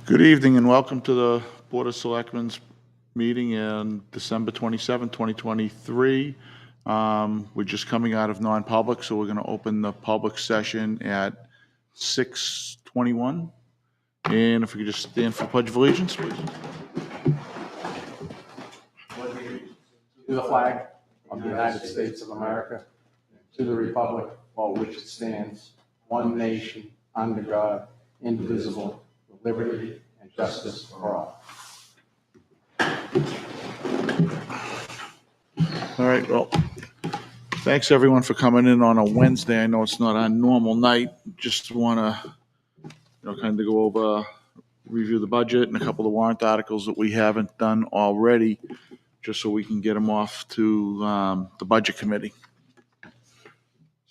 Good evening and welcome to the Board of Selectmen's meeting on December 27, 2023. We're just coming out of non-public, so we're going to open the public session at 6:21. And if we could just stand for the Pledge of Allegiance, please. To the flag of the United States of America, to the republic for which it stands, one nation, under God, indivisible, with liberty and justice for all. All right, well, thanks everyone for coming in on a Wednesday. I know it's not our normal night. Just want to, kind of go over, review the budget and a couple of warrant articles that we haven't done already, just so we can get them off to the budget committee.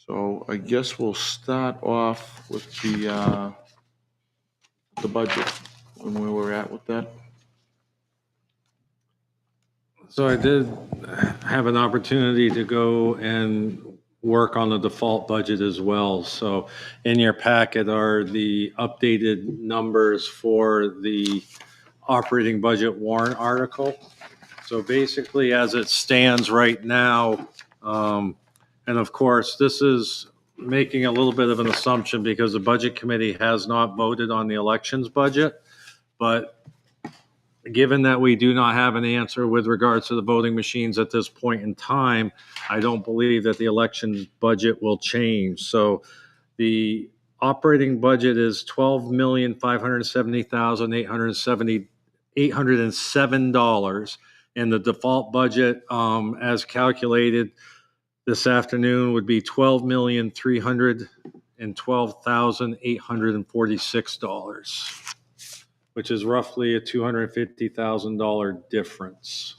So I guess we'll start off with the budget and where we're at with that. So I did have an opportunity to go and work on the default budget as well. So in your packet are the updated numbers for the operating budget warrant article. So basically, as it stands right now, and of course, this is making a little bit of an assumption because the budget committee has not voted on the elections budget, but given that we do not have an answer with regards to the voting machines at this point in time, I don't believe that the election budget will change. So the operating budget is $12,570,807, and the default budget, as calculated this afternoon, would be $12,312,846. which is roughly a $250,000 difference.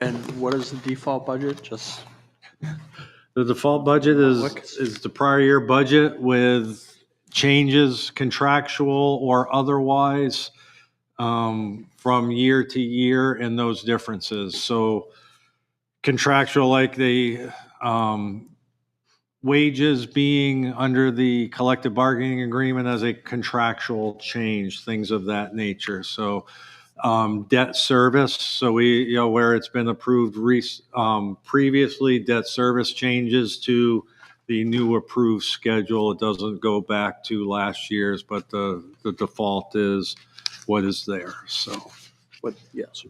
And what is the default budget? Just the default budget is the prior year budget with changes, contractual or otherwise, from year to year and those differences. So contractual, like the wages being under the collective bargaining agreement as a contractual change, things of that nature. So debt service, so we, where it's been approved previously, debt service changes to the new approved schedule. It doesn't go back to last year's, but the default is what is there. So, what? Yes.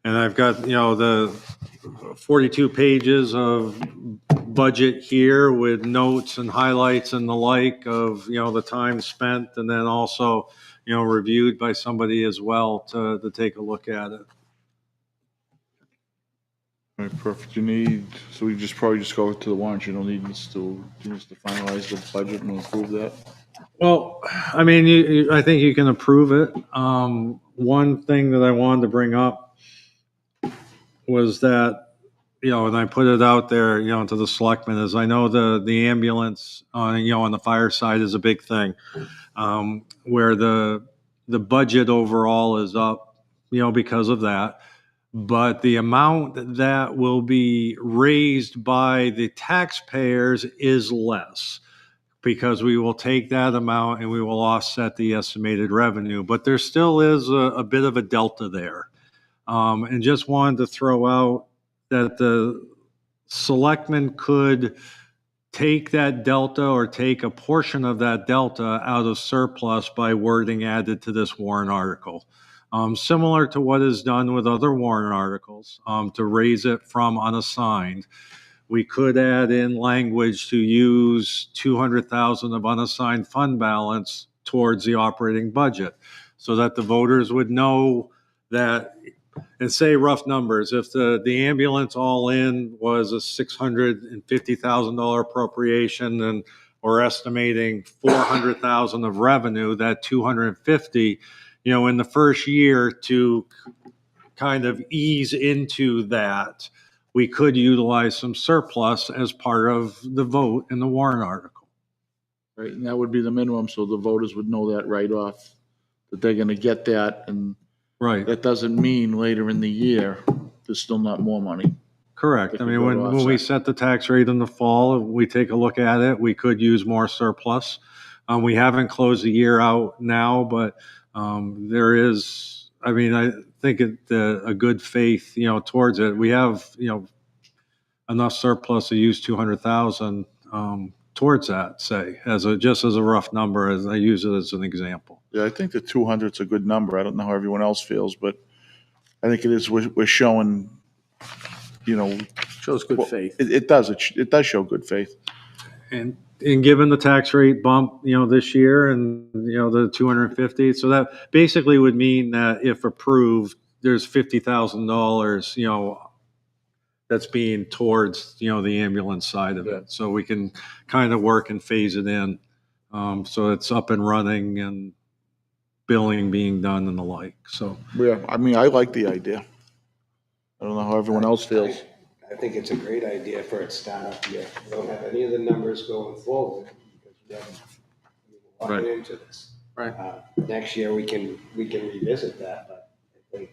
and I've got, the 42 pages of budget here with notes and highlights and the like of, the time spent, and then also, reviewed by somebody as well to take a look at it. All right, perfect. So we probably just go to the warrant. You don't need us to finalize the budget and approve that? Well, I mean, I think you can approve it. One thing that I wanted to bring up was that, and I put it out there, to the selectmen, is I know the ambulance, on the fire side is a big thing, where the budget overall is up, because of that. But the amount that will be raised by the taxpayers is less, because we will take that amount and we will offset the estimated revenue. But there still is a bit of a delta there. And just wanted to throw out that the selectmen could take that delta or take a portion of that delta out of surplus by wording added to this warrant article. Similar to what is done with other warrant articles, to raise it from unassigned. We could add in language to use $200,000 of unassigned fund balance towards the operating budget, so that the voters would know that, and say rough numbers, if the ambulance all in was a $650,000 appropriation, and we're estimating $400,000 of revenue, that $250,000, in the first year, to kind of ease into that, we could utilize some surplus as part of the vote in the warrant article. Right, and that would be the minimum, so the voters would know that right off, that they're going to get that, and Right. that doesn't mean later in the year there's still not more money. Correct. That I could mean, go to when we offset. set the tax rate in the fall, we take a look at it, we could use more surplus. We haven't closed the year out now, but there is, I mean, I think a good faith, towards it. We have, enough surplus to use 200,000 towards that, say, just as a rough number, as I use it as an example. Yeah, I think the 200's a good number. I don't know how everyone else feels, but I think it is, we're showing, Shows good well, faith. it does, it does show good faith. And given the tax rate bump, this year and, the 250, so that basically would mean that if approved, there's $50,000, that's being towards, the ambulance side of Yeah. it. So we can kind of work and phase it in. So it's up and running and billing being done and the like. So Yeah, I mean, I like the idea. I don't know how everyone else feels. I think it's a great idea for a startup year. We don't have any of the numbers going forward because we haven't, we're walking into this. Right. Next year, we can revisit that, but I think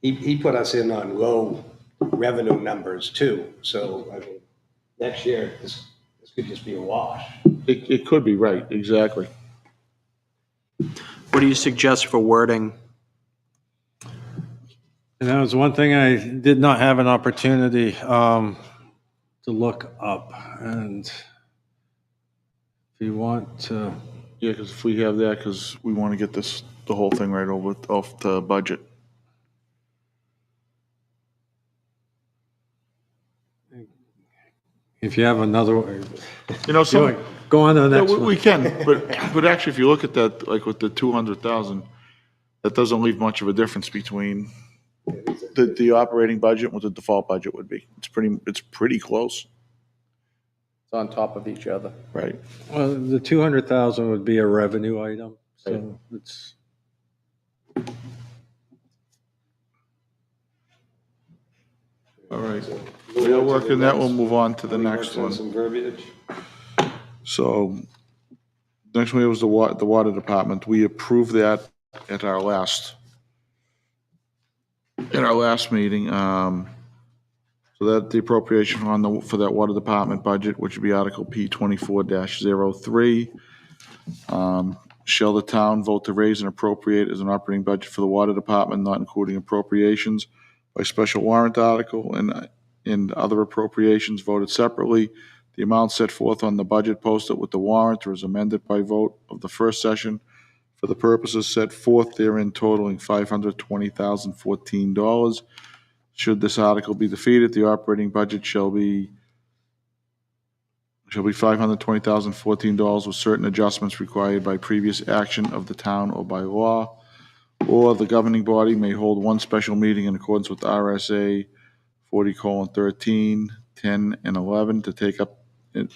he put us in on low revenue numbers too. So, I mean, next year, this could just be a wash. It could be, right, exactly. What do you suggest for wording? And that was one thing I did not have an opportunity to look up. And if you want to, Yeah, because if we have that, because we want to get the whole thing right off the budget. if you have another, So go on to the yeah, next we one. can, but actually, if you look at that, like with the 200,000, that doesn't leave much of a difference between the operating budget and what the default budget would be. It's pretty close, It's on top of each other. right? Well, the 200,000 would be a revenue item. So it's, All right. We'll work in that. We'll move on to the We next worked on one. some verbiage. So next one was the water department. We approved that at our last meeting. So that the appropriation for that water department budget, which would be Article P 24-03. Shall the town vote to raise and appropriate as an operating budget for the water department, not including appropriations by special warrant article and other appropriations voted separately? The amount set forth on the budget posted with the warrant or is amended by vote of the first session for the purposes set forth therein totaling $520,014. Should this article be defeated, the operating budget shall be $520,014 with certain adjustments required by previous action of the town or by law. Or the governing body may hold one special meeting in accordance with RSA 40:13, 10, and 11 to take up the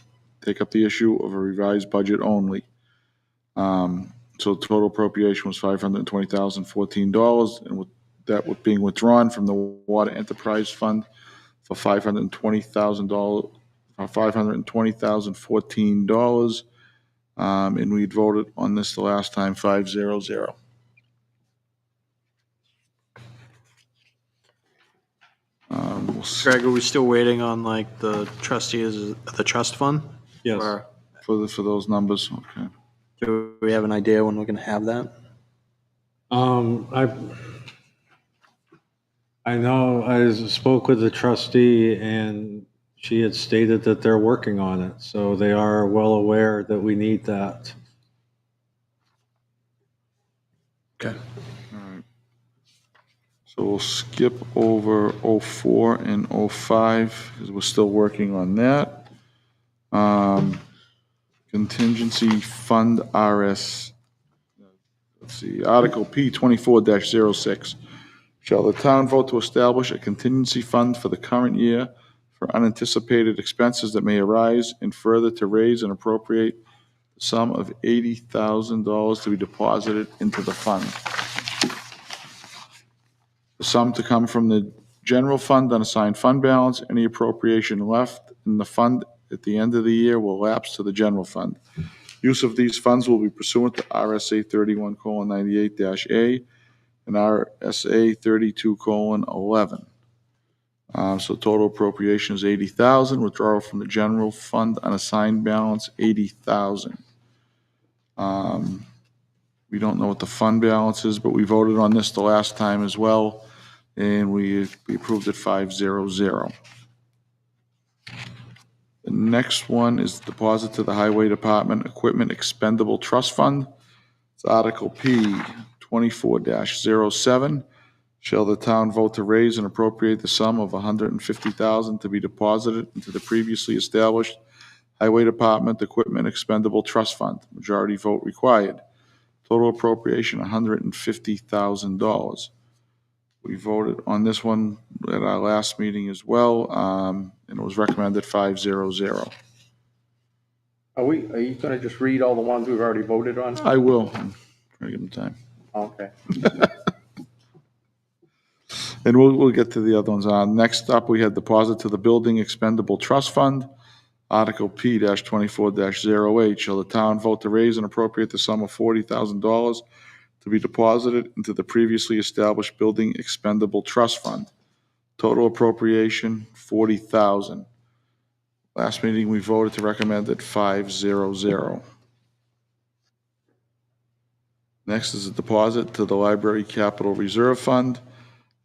issue of a revised budget only. So total appropriation was $520,014, and with that being withdrawn from the Water Enterprise Fund for $520,014. And we voted on this the last time, 5-0-0. Greg, are we still waiting on like the trustees, the trust fund? yes. Or For those numbers, okay. do we have an idea when we're going to have that? I know I spoke with the trustee and she had stated that they're working on it. So they are well aware that we need that. Okay. So we'll skip over 04 and 05 because we're still working on that. Contingency Fund RS, let's see, Article P 24-06. Shall the town vote to establish a contingency fund for the current year for unanticipated expenses that may arise, and further to raise and appropriate the sum of $80,000 to be deposited into the fund? The sum to come from the general fund unassigned fund balance. Any appropriation left in the fund at the end of the year will lapse to the general fund. Use of these funds will be pursuant to RSA 31:98-A and RSA 32:11. So total appropriation is 80,000. Withdrawal from the general fund unassigned balance, 80,000. We don't know what the fund balance is, but we voted on this the last time as well, and we approved it 5-0-0. The next one is deposit to the Highway Department Equipment Expendable Trust Fund. It's Article P 24-07. Shall the town vote to raise and appropriate the sum of $150,000 to be deposited into the previously established Highway Department Equipment Expendable Trust Fund? Majority vote required. Total appropriation, $150,000. We voted on this one at our last meeting as well, and it was recommended 5-0-0. Are you gonna just read all the ones we've already voted on? I will. I'm trying to give them time. Okay. And we'll get to the other ones. Next up, we had deposit to the Building Expendable Trust Fund. Article P-24-08. Shall the town vote to raise and appropriate the sum of $40,000 to be deposited into the previously established Building Expendable Trust Fund? Total appropriation, $40,000. Last meeting, we voted to recommend it 5-0-0. Next is a deposit to the Library Capital Reserve Fund.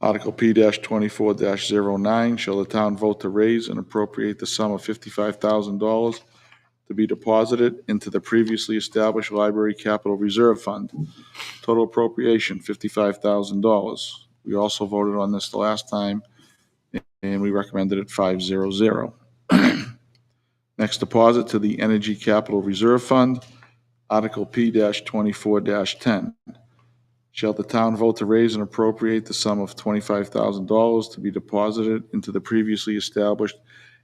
Article P-24-09. Shall the town vote to raise and appropriate the sum of $55,000 to be deposited into the previously established Library Capital Reserve Fund? Total appropriation, $55,000. We also voted on this the last time, and we recommended it 5-0-0. Next, deposit to the Energy Capital Reserve Fund. Article P-24-10. Shall the town vote to raise and appropriate the sum of $25,000 to be deposited into the previously established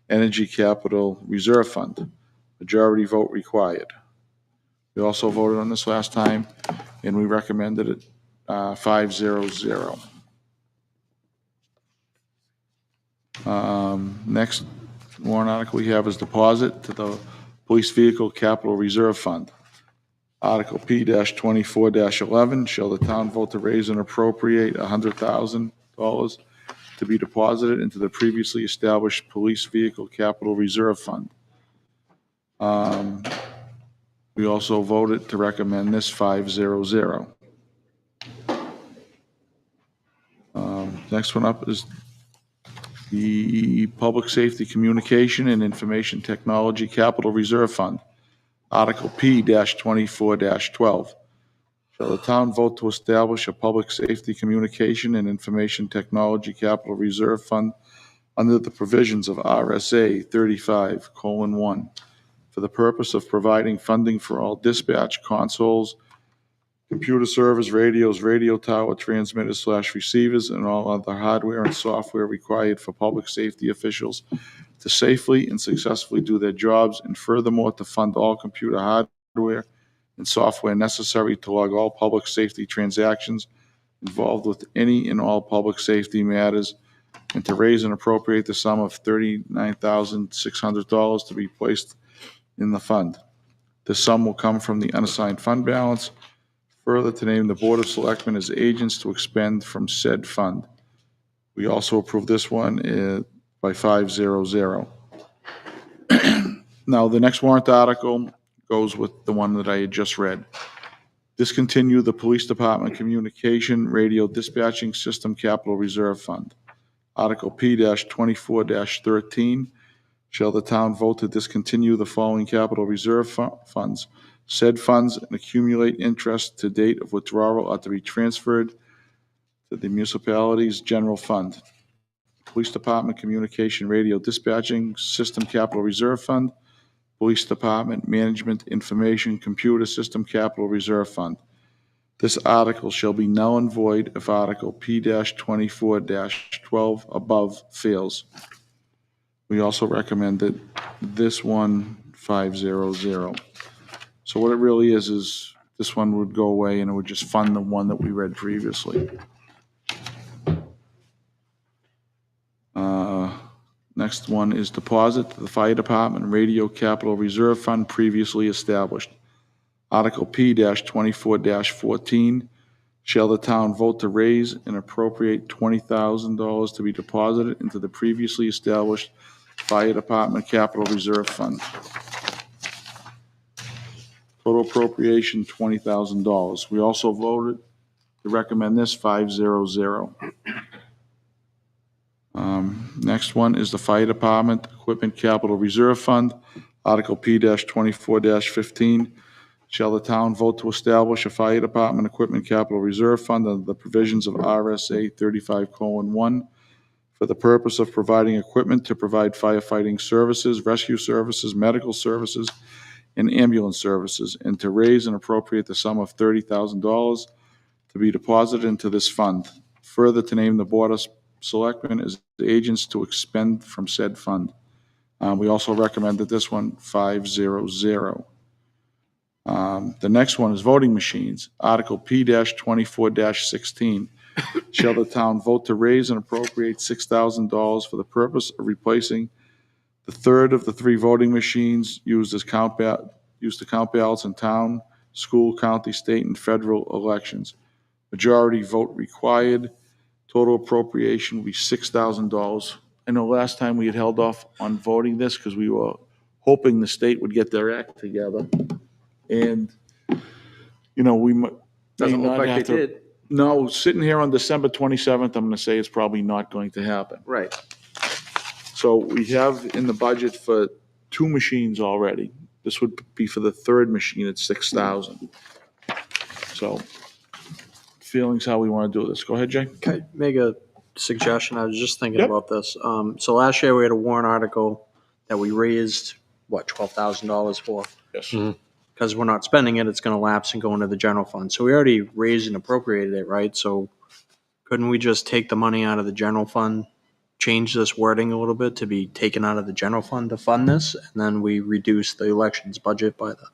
Energy Capital Reserve Fund? Majority vote required. We also voted on this last time, and we recommended it 5-0-0. Next warrant article we have is deposit to the Police Vehicle Capital Reserve Fund. Article P-24-11. Shall the town vote to raise and appropriate $100,000 to be deposited into the previously established Police Vehicle Capital Reserve Fund? We also voted to recommend this 5-0-0. Next one up is the Public Safety Communication and Information Technology Capital Reserve Fund. Article P-24-12. Shall the town vote to establish a Public Safety Communication and Information Technology Capital Reserve Fund under the provisions of RSA 35:1 for the purpose of providing funding for all dispatch consoles, computer servers, radios, radio tower transmitters/receivers, and all other hardware and software required for public safety officials to safely and successfully do their jobs, and furthermore, to fund all computer hardware and software necessary to log all public safety transactions involved with any and all public safety matters, and to raise and appropriate the sum of $39,600 to be placed in the fund. The sum will come from the unassigned fund balance. Further, to name the Board of Selectmen as agents to expend from said fund. We also approved this one by 5-0-0. Now, the next warrant article goes with the one that I had just read. Discontinue the Police Department Communication Radio Dispatching System Capital Reserve Fund. Article P-24-13. Shall the town vote to discontinue the following capital reserve funds? Said funds and accumulate interest to date of withdrawal are to be transferred to the municipality's general fund. Police Department Communication Radio Dispatching System Capital Reserve Fund. Police Department Management Information Computer System Capital Reserve Fund. This article shall be null and void if Article P-24-12 above fails. We also recommended this one 5-0-0. So what it really is this one would go away and it would just fund the one that we read previously. Next one is deposit to the Fire Department Radio Capital Reserve Fund previously established. Article P-24-14. Shall the town vote to raise and appropriate $20,000 to be deposited into the previously established Fire Department Capital Reserve Fund? Total appropriation, $20,000. We also voted to recommend this 500. Next one is the Fire Department Equipment Capital Reserve Fund, Article P-24-15. Shall the town vote to establish a Fire Department Equipment Capital Reserve Fund under the provisions of RSA 35:1 for the purpose of providing equipment to provide firefighting services, rescue services, medical services, and ambulance services, and to raise and appropriate the sum of $30,000 to be deposited into this fund. Further, to name the Board of Selectmen as the agents to expend from said fund. We also recommended this one 500. The next one is voting machines, Article P-24-16. Shall the town vote to raise and appropriate $6,000 for the purpose of replacing the third of the 3 voting machines used to count ballots in town, school, county, state, and federal elections? Majority vote required. Total appropriation will be $6,000. I know last time we had held off on voting this because we were hoping the state would get their act together. And, we may Doesn't look not like have they to. did. No, sitting here on December 27th, I'm going to say it's probably not going to happen. Right. So we have in the budget for 2 machines already. This would be for the third machine at $6,000. So feelings how we want to do this. Go ahead, Jay. Can I make a suggestion? I was just thinking Yep. about this. So last year we had a warrant article that we raised, $12,000 for? Yes. Because we're not spending it, it's going to lapse and go into the general fund. So we already raised and appropriated it, right? So couldn't we just take the money out of the general fund, change this wording a little bit to be taken out of the general fund to fund this, and then we reduce the elections budget by the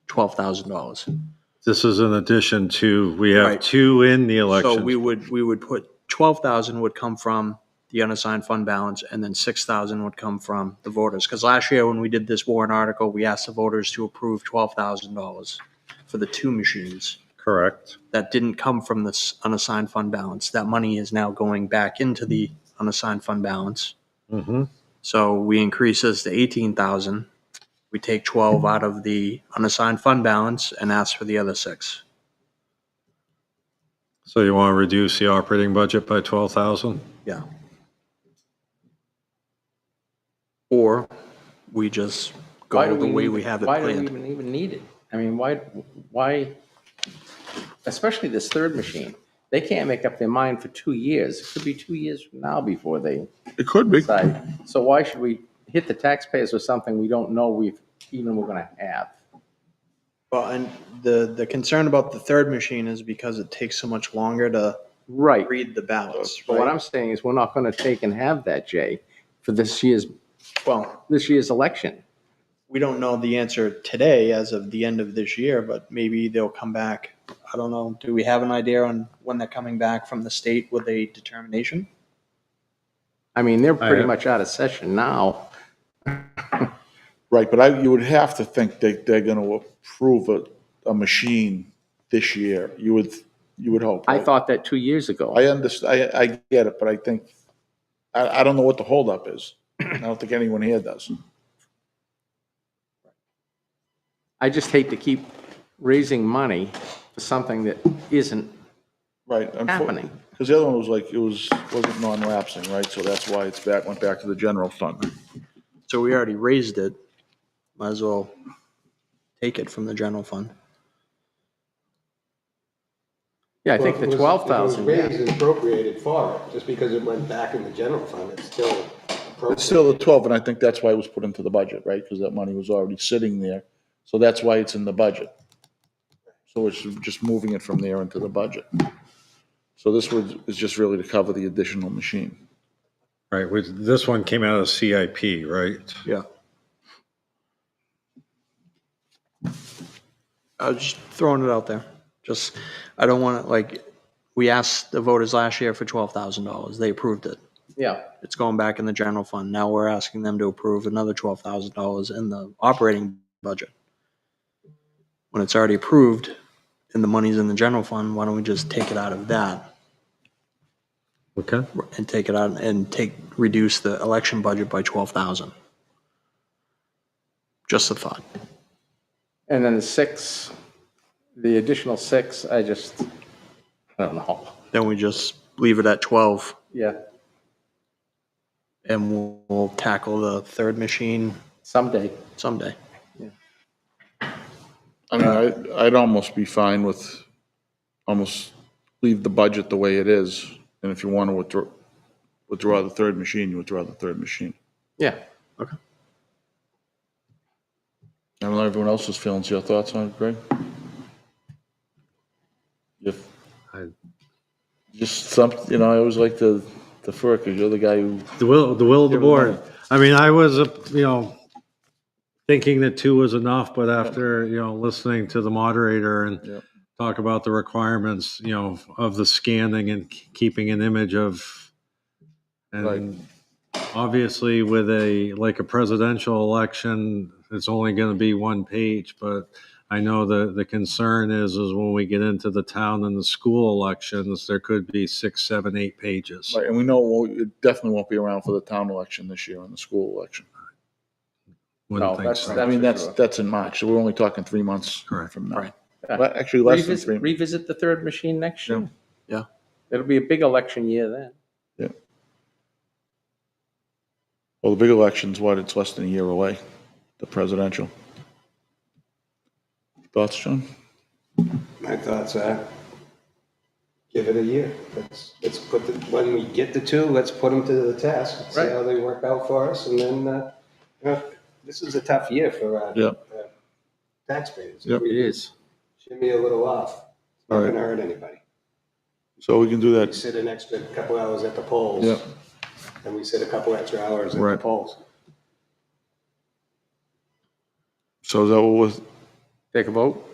$12,000? This is in addition to, we have Right. 2 in the election. So we would put 12,000 would come from the unassigned fund balance, and then 6,000 would come from the voters. Because last year when we did this warrant article, we asked the voters to approve $12,000 for the 2 machines. Correct. That didn't come from this unassigned fund balance. That money is now going back into the unassigned fund balance. Mm-hmm. So we increase this to 18,000. We take 12 out of the unassigned fund balance and ask for the other 6. So you want to reduce the operating budget by 12,000? Yeah. Or we just Why go do the way need we it? have it Why do we planned. even need it? I mean, why, especially this third machine? They can't make up their mind for 2 years. It could be 2 years from now before they It could be. decide. So why should we hit the taxpayers with something we don't know we're going to have? Well, and the concern about the third machine is because it takes so much longer to Right. read the ballots. But what right? I'm saying is we're not going to take and have that, Jay, for this year's Well, election. we don't know the answer today as of the end of this year, but maybe they'll come back. I don't know. Do we have an idea on when they're coming back from the state with a determination? I mean, they're pretty am. much out of session now. Right, but you would have to think they're going to approve a machine this year. You would hope. I right? thought that 2 years ago. I understand, I get it, but I think, I don't know what the holdup is. I don't think anyone here does. I just hate to keep raising money for something that isn't Right. happening. Because the other one was like, wasn't non-lapsing, right? So that's why went back to the general fund. So we already raised it. Might as well take it from the general fund. Yeah, I think the 12,000, It was yeah. raised and appropriated for it, just because it went back in the general fund, it's still appropriate. It's still the 12, and I think that's why it was put into the budget, right? Because that money was already sitting there. So that's why it's in the budget. So it's just moving it from there into the budget. So this is just really to cover the additional machine. Right, this one came out of CIP, right? Yeah. I was just throwing it out there. Just, I don't want to, we asked the voters last year for $12,000. They approved it. Yeah. It's going back in the general fund. Now we're asking them to approve another $12,000 in the operating budget. When it's already approved, and the money's in the general fund, why don't we just take it out of that Okay. and take it out and reduce the election budget by 12,000? Just a thought. And then the additional 6, I don't know. Then we just leave it at 12 Yeah, and we'll tackle the third machine someday. someday. I mean, I'd almost be fine with, almost leave the budget the way it is. And if you want to withdraw the third machine, you withdraw the third machine. Yeah. Okay. I don't know everyone else's feelings. Your thoughts on it, Greg? If, I- just some, you know, I always like to defer because you're the guy who, The will of the Give it board. money. I mean, I was, thinking that 2 was enough, but after, listening to the moderator and Yep. talk about the requirements, of the scanning and keeping an image of, and obviously with like a presidential election, it's only going to be 1 page, but I know the concern is when we get into the town and the school elections, there could be 6, 7, 8 pages. right, and we know it definitely won't be around for the town election this year and the school election. Wouldn't No, think that's- so. I mean, for sure. that's in March, so we're only talking 3 months Correct. from now. Right. Well, actually, less than 3 months. Revisit the third machine next year. Yeah. It'll be a big election year then. Yeah. Well, the big election's what, it's less than a year away, the presidential. Thoughts, John? My thoughts are, give it a year. Let's put when we get the 2, let's put them to the test, see Right. how they work out for us, and then, this is a tough year for our Yeah. taxpayers. Yep. It is. Shimmy a little off. It's not All right. gonna hurt anybody. So we can do We that, sit an extra couple hours at the polls. yeah, And we sit a couple extra hours at the Right. polls. so is that what was, Take a vote?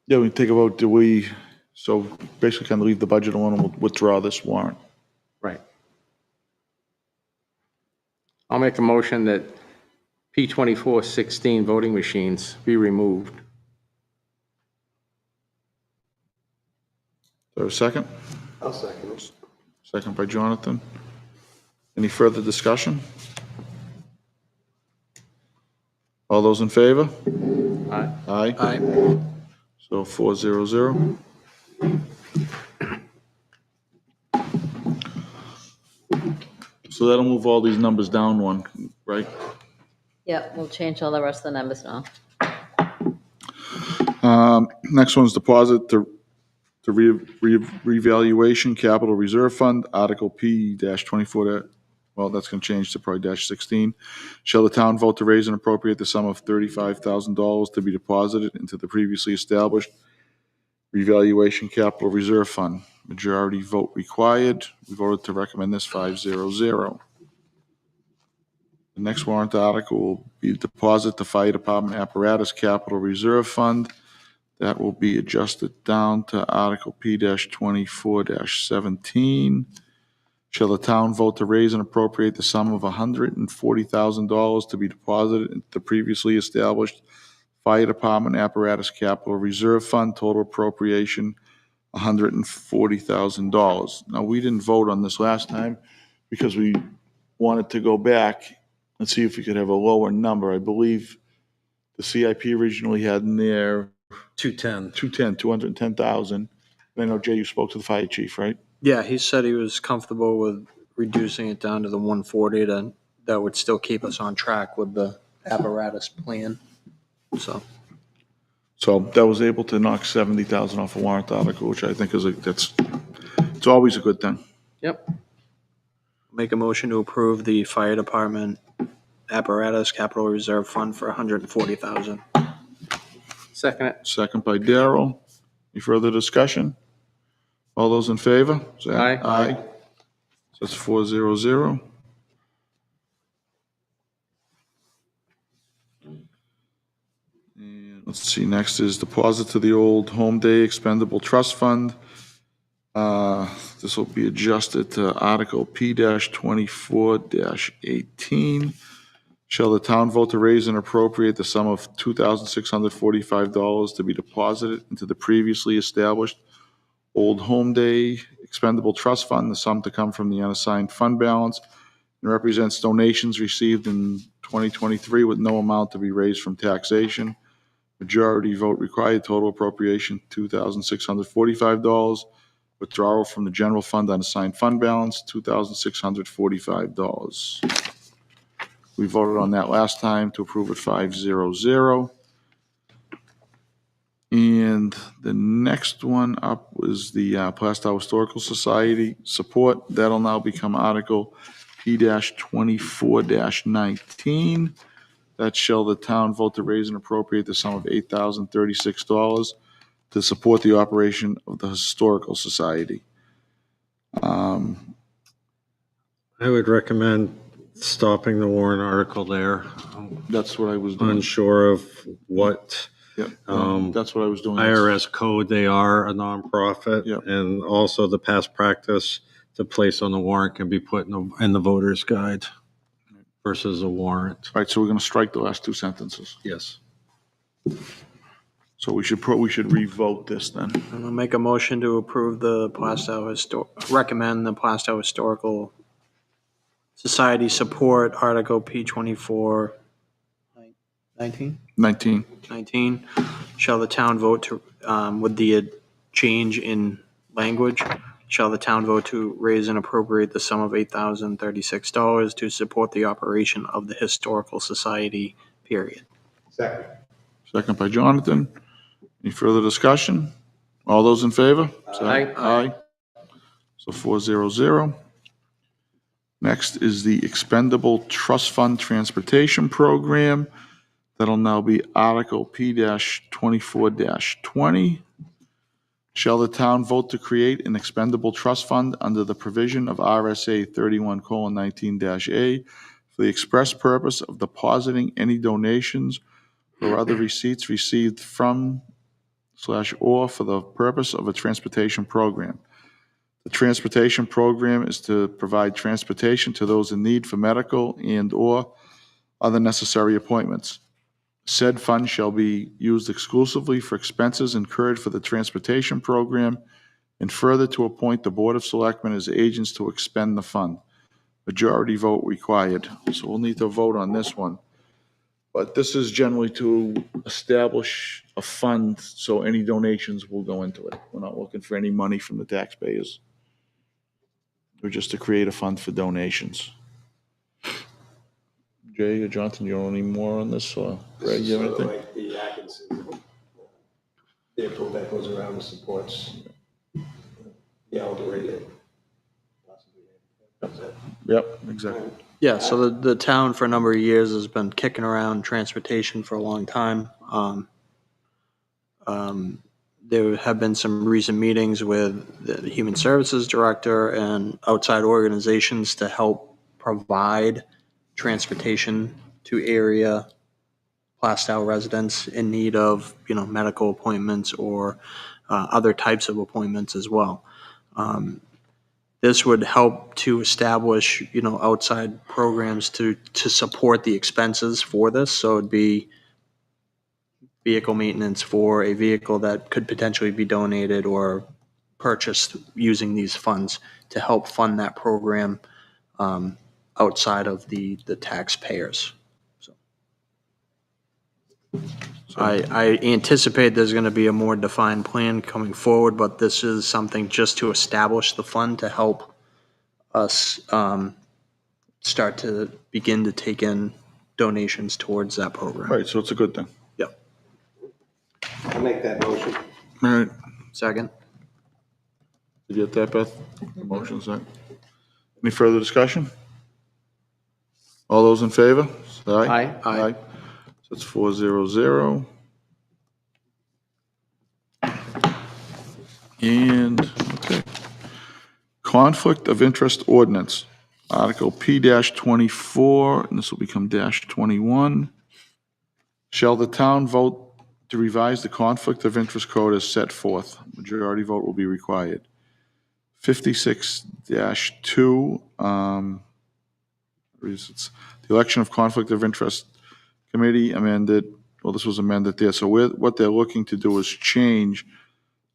yeah, we can take a vote, so basically kind of leave the budget alone and we'll withdraw this warrant. Right. I'll make a motion that P2416 voting machines be removed. Is there a second? I'll second it. Second by Jonathan. Any further discussion? All those in favor? Aye. Aye. Aye. So 400. So that'll move all these numbers down one, right? Yep, we'll change all the rest of the numbers now. Next one's deposit to revaluation capital reserve fund, Article P-24, well, that's going to change to probably -16. Shall the town vote to raise and appropriate the sum of $35,000 to be deposited into the previously established revaluation capital reserve fund? Majority vote required. We voted to recommend this 500. The next warrant article will be deposit the fire department apparatus capital reserve fund. That will be adjusted down to Article P-24-17. Shall the town vote to raise and appropriate the sum of $140,000 to be deposited into the previously established fire department apparatus capital reserve fund, total appropriation $140,000. Now, we didn't vote on this last time because we wanted to go back and see if we could have a lower number. I believe the CIP originally had in there 210,000. I know, Jay, you spoke to the fire chief, right? Yeah, he said he was comfortable with reducing it down to the 140 that would still keep us on track with the apparatus plan. So, So that was able to knock 70,000 off a warrant article, which I think is it's always a good thing. Yep. make a motion to approve the fire department apparatus capital reserve fund for 140,000. Second it. Second by Darrell. Any further discussion? All those in favor? Say Aye. Aye. So that's 400. And let's see, next is deposit to the old home day expendable trust fund. This will be adjusted to Article P-24-18. Shall the town vote to raise and appropriate the sum of $2,645 to be deposited into the previously established Old Home Day Expendable Trust Fund, the sum to come from the unassigned fund balance, and represents donations received in 2023 with no amount to be raised from taxation. Majority vote required, total appropriation $2,645. Withdrawal from the general fund unassigned fund balance, $2,645. We voted on that last time to approve it 5-0-0. And the next one up was the Plastow Historical Society support. That'll now become Article P-24-19. That shall the town vote to raise and appropriate the sum of $8,036 to support the operation of the Historical Society. I would recommend stopping the warrant article there. I'm That's what I was doing. unsure of what Yep. Um, That's what I was doing. IRS code they are, a nonprofit, Yep. and also the past practice to place on the warrant can be put in the voter's guide versus a warrant. All right, so we're going to strike the last two sentences. Yes. So we should revote this then. And I'll make a motion to approve recommend the Plastow Historical Society support Article P-24-19. 19. 19, shall the town vote to, with the change in language, shall the town vote to raise and appropriate the sum of $8,036 to support the operation of the Historical Society, period. Second. Second by Jonathan. Any further discussion? All those in favor? Say Aye. Aye. So 4-0-0. Next is the Expendable Trust Fund Transportation Program. That'll now be Article P-24-20. Shall the town vote to create an expendable trust fund under the provision of RSA 31:19-A for the express purpose of depositing any donations or other receipts received from /or for the purpose of a transportation program. The transportation program is to provide transportation to those in need for medical and/or other necessary appointments. Said fund shall be used exclusively for expenses incurred for the transportation program and further to appoint the Board of Selectmen as agents to expend the fund. Majority vote required. So we'll need to vote on this one. But this is generally to establish a fund so any donations will go into it. We're not looking for any money from the taxpayers. We're just to create a fund for donations. Jay or Jonathan, you want any more on this, or Greg, you have Sort of anything? like the Atkinson vehicle that goes around and supports the elderly and possibly. Yep, exactly. Yeah, so the town for a number of years has been kicking around transportation for a long time. There have been some recent meetings with the Human Services Director and outside organizations to help provide transportation to area Plastow residents in need of, medical appointments or other types of appointments as well. This would help to establish, outside programs to support the expenses for this. So it'd be vehicle maintenance for a vehicle that could potentially be donated or purchased using these funds to help fund that program outside of the taxpayers. So I anticipate there's going to be a more defined plan coming forward, but this is something just to establish the fund to help us start to begin to take in donations towards that program. Right, so it's a good thing. Yep. I'll make that motion. All right, Second? did you get that, Beth? The motion second. Any further discussion? All those in favor? Say aye. Aye. So it's 4-0-0. And, okay. Conflict of Interest Ordinance, Article P-24, and this will become -21. Shall the town vote to revise the Conflict of Interest Code as set forth? Majority vote will be required. 56-2, The election of conflict of interest committee amended, well, this was amended there. So what they're looking to do is change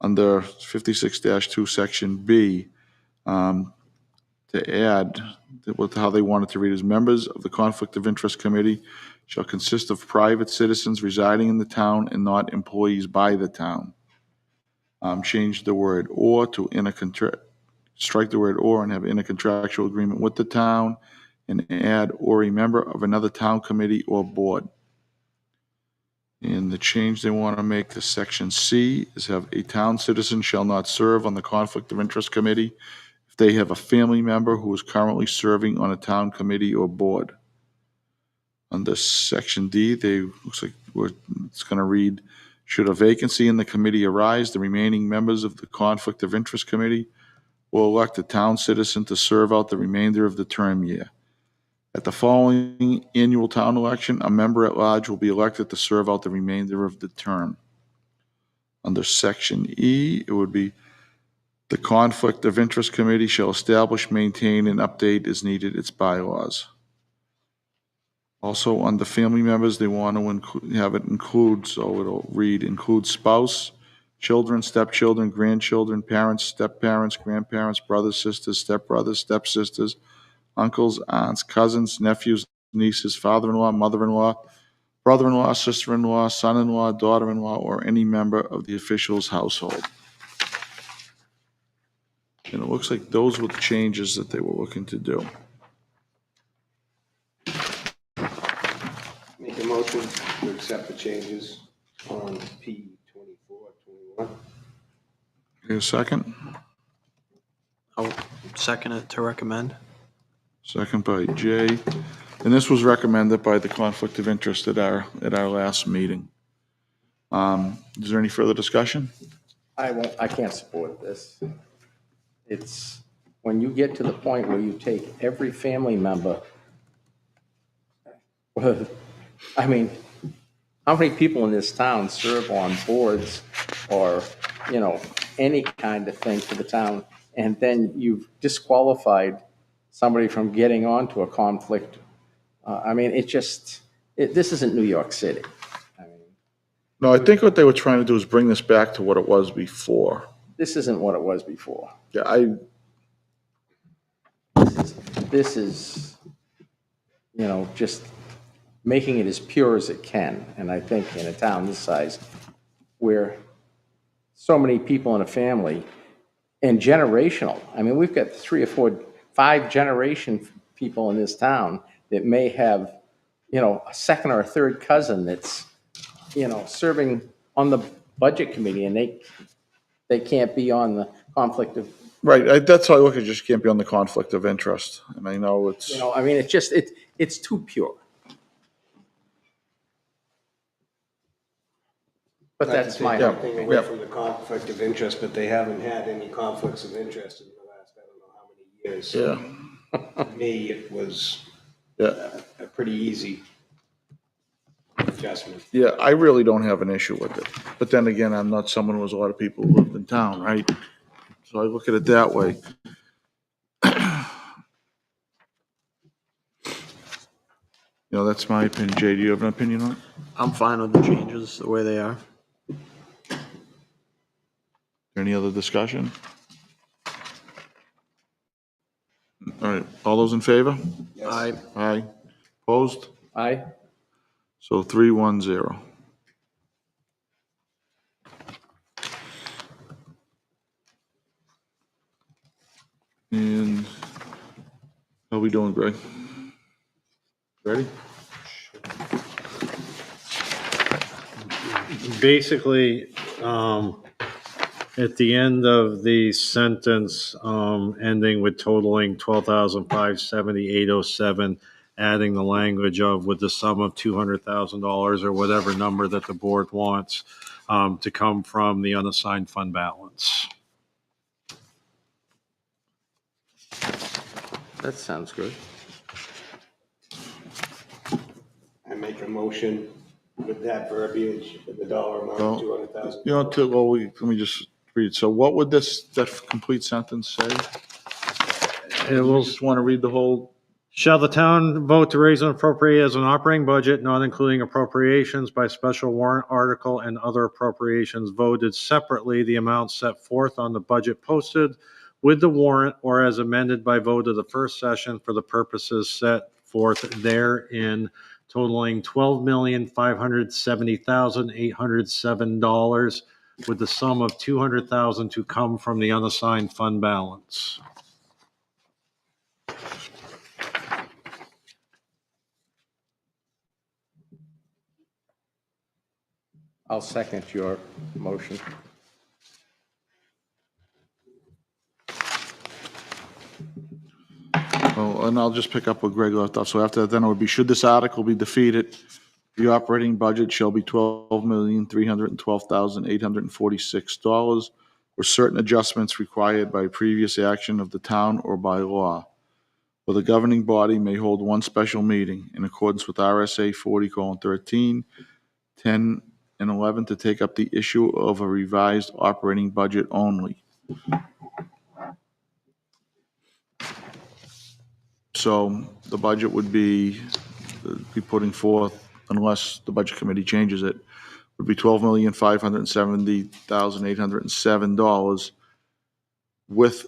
under 56-2, Section B, to add with how they wanted to read as members of the conflict of interest committee shall consist of private citizens residing in the town and not employees by the town. Change the word or to strike the word or and have in a contractual agreement with the town, and add or a member of another town committee or board. And the change they want to make to Section C is have a town citizen shall not serve on the conflict of interest committee if they have a family member who is currently serving on a town committee or board. Under Section D, looks like it's going to read, should a vacancy in the committee arise, the remaining members of the conflict of interest committee will elect a town citizen to serve out the remainder of the term year. At the following annual town election, a member at large will be elected to serve out the remainder of the term. Under Section E, it would be the conflict of interest committee shall establish, maintain, and update as needed its bylaws. Also, under family members, they want to have it include, so it'll read, include spouse, children, stepchildren, grandchildren, parents, step-parents, grandparents, brothers, sisters, stepbrothers, stepsisters, uncles, aunts, cousins, nephews, nieces, father-in-law, mother-in-law, brother-in-law, sister-in-law, son-in-law, daughter-in-law, or any member of the official's household. And it looks like those were the changes that they were looking to do. Make a motion to accept the changes on P 24-21. Here, a second? I'll second it to recommend. Second by Jay. And this was recommended by the conflict of interest at our last meeting. Is there any further discussion? I can't support this. It's, when you get to the point where you take every family member, I mean, how many people in this town serve on boards or, any kind of thing for the town? And then you've disqualified somebody from getting onto a conflict. I mean, this isn't New York City. I mean, No, I think what they were trying to do is bring this back to what it was before. this isn't what it was before. Yeah, This is, just making it as pure as it can. And I think in a town this size, where so many people in a family, and generational, I mean, we've got 3 or 4, 5 generation people in this town that may have, a second or a third cousin that's, serving on the budget committee, and they can't be on the conflict of, right. That's how I look at it. Just can't be on the conflict of interest. And I know it's, I mean, it's too pure. But that's my, Not to take anything away from the conflict of interest, but they haven't had any conflicts of interest in the last, I don't know how many years. yeah, To me, it was yeah. a pretty easy adjustment. Yeah, I really don't have an issue with it. But then again, I'm not someone who has a lot of people who live in town, right? So I look at it that way. That's my opinion. Jay, do you have an opinion on it? I'm fine with the changes the way they are. Any other discussion? All right, all those in favor? I Aye. Opposed? I, So 3-1-0. And how we doing, Greg? Ready? Basically, at the end of the sentence, ending with totaling 12,578.07, adding the language of with the sum of $200,000 or whatever number that the board wants to come from the unassigned fund balance. that sounds good. I make a motion with that verbiage, with the dollar amount Well, of 200,000. Let me just read. So what would that complete sentence say? It You will, just want to read the whole Shall the town vote to raise and appropriate as an operating budget, not including appropriations by special warrant article and other appropriations voted separately, the amount set forth on the budget posted with the warrant or as amended by vote of the first session for the purposes set forth therein, totaling $12,570,807, with the sum of $200,000 to come from the unassigned fund balance. I'll second your motion. Oh, and I'll just pick up what Greg left off. So after that, then it would be, should this article be defeated, the operating budget shall be $12,312,846, with certain adjustments required by previous action of the town or by law. Or the governing body may hold one special meeting in accordance with RSA 40:13, 10, and 11 to take up the issue of a revised operating budget only. So the budget would be putting forth, unless the budget committee changes it, would be $12,570,807 with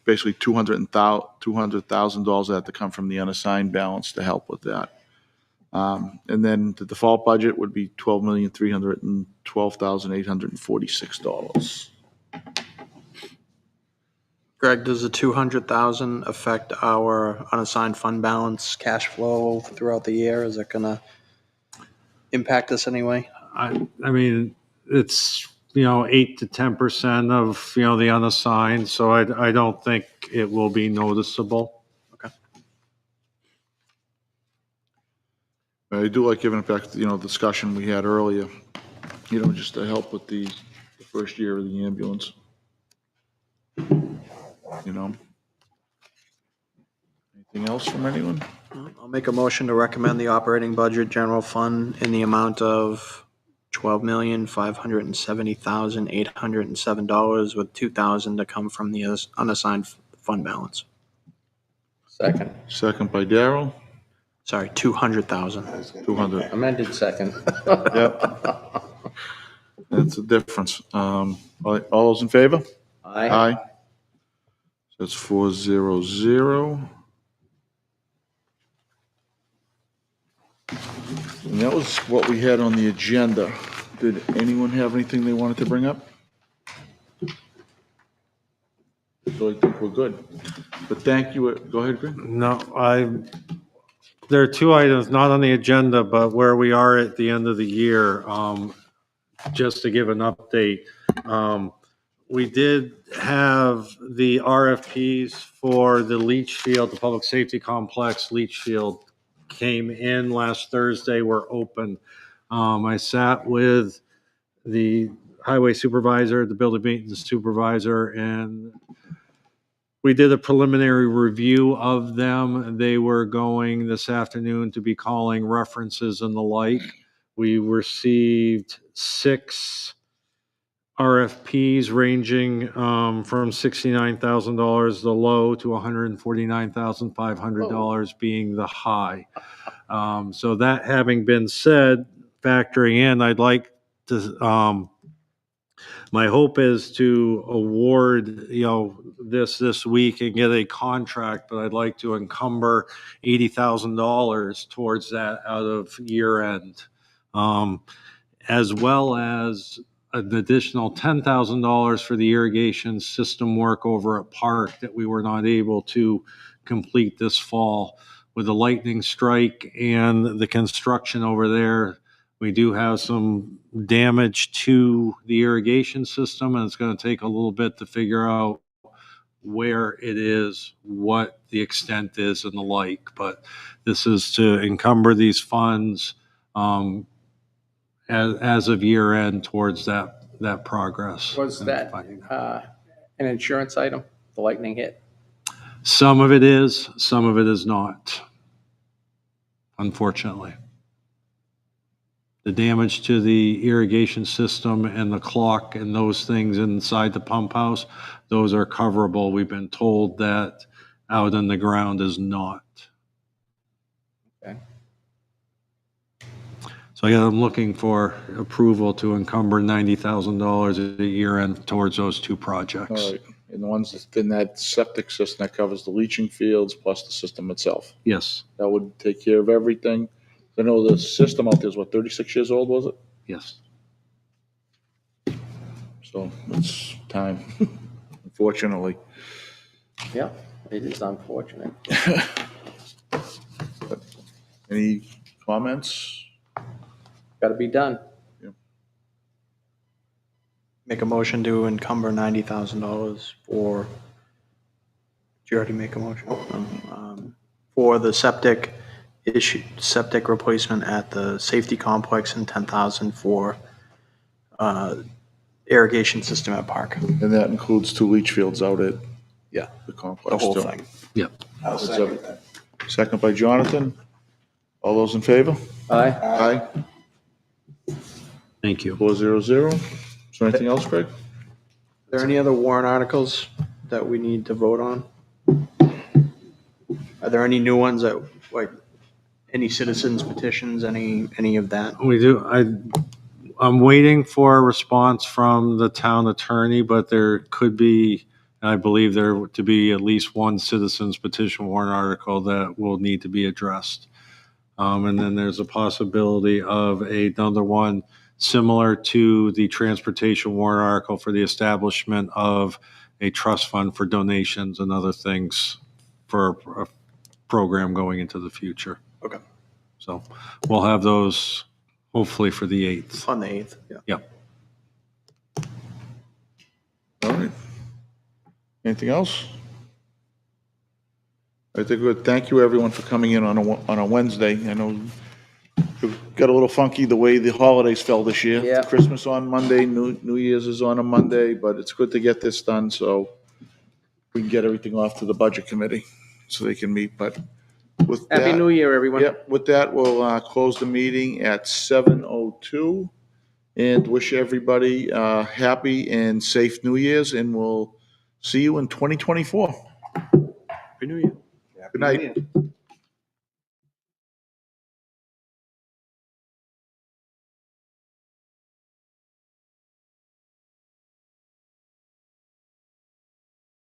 basically $200,000 that have to come from the unassigned balance to help with that. And then the default budget would be $12,312,846. Greg, does the 200,000 affect our unassigned fund balance cash flow throughout the year? Is it gonna impact us anyway? I mean, it's, 8 to 10% of, the unassigned, so I don't think it will be noticeable. I do like giving it back to, the discussion we had earlier, just to help with the first year of the ambulance. Anything else from anyone? I'll make a motion to recommend the operating budget general fund in the amount of $12,570,807 with $2,000 to come from the unassigned fund balance. Second. Second by Darrell. Sorry, 200,000. 200. Amended second. Yep. That's the difference. All those in favor? Aye. So that's 400. And that was what we had on the agenda. Did anyone have anything they wanted to bring up? So I think we're good. But thank you. Go ahead, Greg. No, there are two items not on the agenda, but where we are at the end of the year, just to give an update. We did have the RFPs for the leach field, the public safety complex leach field came in last Thursday, were open. I sat with the highway supervisor, the building maintenance supervisor, and we did a preliminary review of them. They were going this afternoon to be calling references and the like. We received 6 RFPs ranging from $69,000 the low to $149,500 being the high. So that having been said, factoring in, I'd like to, my hope is to award, this week and get a contract, but I'd like to encumber $80,000 towards that out of year end. As well as an additional $10,000 for the irrigation system work over at Park that we were not able to complete this fall. With the lightning strike and the construction over there, we do have some damage to the irrigation system, and it's going to take a little bit to figure out where it is, what the extent is, and the like. But this is to encumber these funds as of year end towards that progress. Was that an insurance item, the lightning hit? Some of it is, some of it is not, unfortunately. The damage to the irrigation system and the clock and those things inside the pump house, those are coverable. We've been told that out in the ground is not. So yeah, I'm looking for approval to encumber $90,000 at the year end towards those two projects. All right, and the ones that's in that septic system that covers the leaching fields plus the system itself. Yes, That would take care of everything. I know the system out there is, what, 36 years old, was it? yes. So it's time, unfortunately. Yep, it is unfortunate. Any comments? Got to be done. Make a motion to encumber $90,000 for, did you already make a motion? For the septic replacement at the safety complex and 10,000 for irrigation system at Park. And that includes 2 leach fields out at Yeah, the complex. the whole too. thing. Yep. I'll second that. Second by Jonathan. All those in favor? Aye. Aye. Thank you. 400. Is there anything else, Craig? Are there any other warrant articles that we need to vote on? Are there any new ones that, like, any citizens petitions, any of that? We do. I'm waiting for a response from the town attorney, but there could be, I believe there to be at least one citizens petition warrant article that will need to be addressed. And then there's a possibility of another one similar to the transportation warrant article for the establishment of a trust fund for donations and other things for a program going into the future. Okay. So we'll have those hopefully for the 8th. On the 8th, yeah. Yep. All right. Anything else? I think good. Thank you, everyone, for coming in on a Wednesday. I know it got a little funky the way the holidays fell this year. Yeah. Christmas on Monday, New Year's is on a Monday, but it's good to get this done so we can get everything off to the budget committee so they can meet. But with that. Happy New Year, everyone. Yep, with that, we'll close the meeting at 7:02 and wish everybody happy and safe New Year's, and we'll see you in 2024. Happy New Year. Good night.